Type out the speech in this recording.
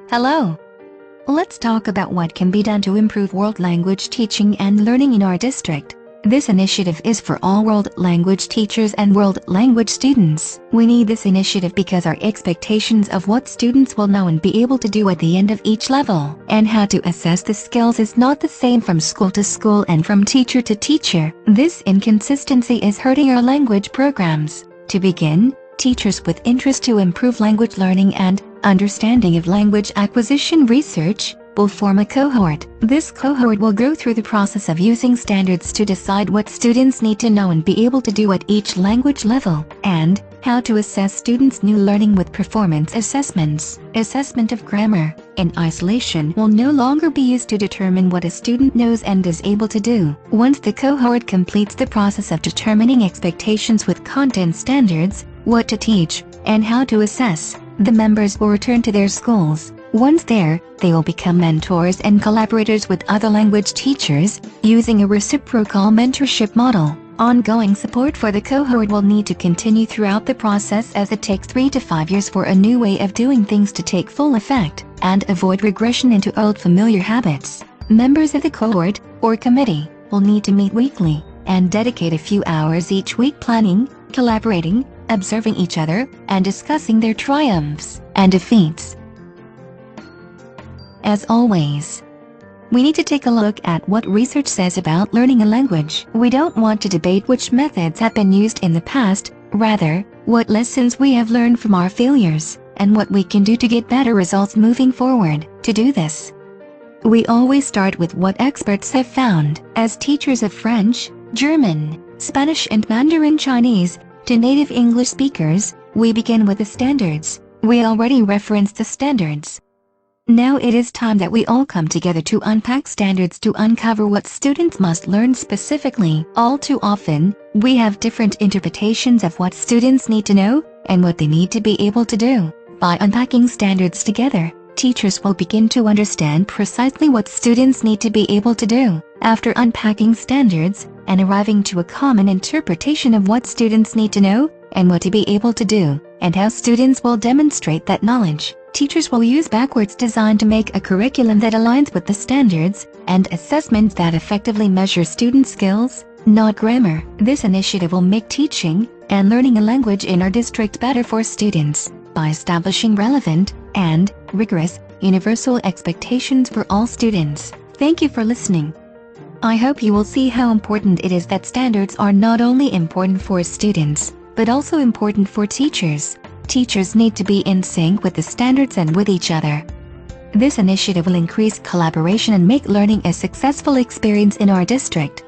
Hello. Let's talk about what can be done to improve world language teaching and learning in our district. This initiative is for all world language teachers and world language students. We need this initiative because our expectations of what students will know and be able to do at the end of each level and how to assess the skills is not the same from school to school and from teacher to teacher. This inconsistency is hurting our language programs. To begin, teachers with interest to improve language learning and understanding of language acquisition research will form a cohort. This cohort will go through the process of using standards to decide what students need to know and be able to do at each language level, and how to assess students' new learning with performance assessments. Assessment of grammar in isolation will no longer be used to determine what a student knows and is able to do. Once the cohort completes the process of determining expectations with content standards, what to teach, and how to assess, the members will return to their schools. Once there, they will become mentors and collaborators with other language teachers, using a reciprocal mentorship model. Ongoing support for the cohort will need to continue throughout the process, as it takes 3 to 5 years for a new way of doing things to take full effect, and avoid regression into old familiar habits. Members of the cohort, or committee, will need to meet weekly, and dedicate a few hours each week planning, collaborating, observing each other, and discussing their triumphs and defeats. As always, we need to take a look at what research says about learning a language. We don't want to debate which methods have been used in the past, rather, what lessons we have learned from our failures, and what we can do to get better results moving forward. To do this, we always start with what experts have found. As teachers of French, German, Spanish and Mandarin Chinese, to native English speakers, we begin with the standards. We already referenced the standards. Now it is time that we all come together to unpack standards to uncover what students must learn specifically. All too often, we have different interpretations of what students need to know and what they need to be able to do. By unpacking standards together, teachers will begin to understand precisely what students need to be able to do. After unpacking standards and arriving to a common interpretation of what students need to know and what to be able to do, and how students will demonstrate that knowledge, teachers will use backwards design to make a curriculum that aligns with the standards and assessments that effectively measure student skills, not grammar. This initiative will make teaching and learning a language in our district better for students by establishing relevant and rigorous universal expectations for all students. Thank you for listening. I hope you will see how important it is that standards are not only important for students, but also important for teachers. Teachers need to be in sync with the standards and with each other. This initiative will increase collaboration and make learning a successful experience in our district.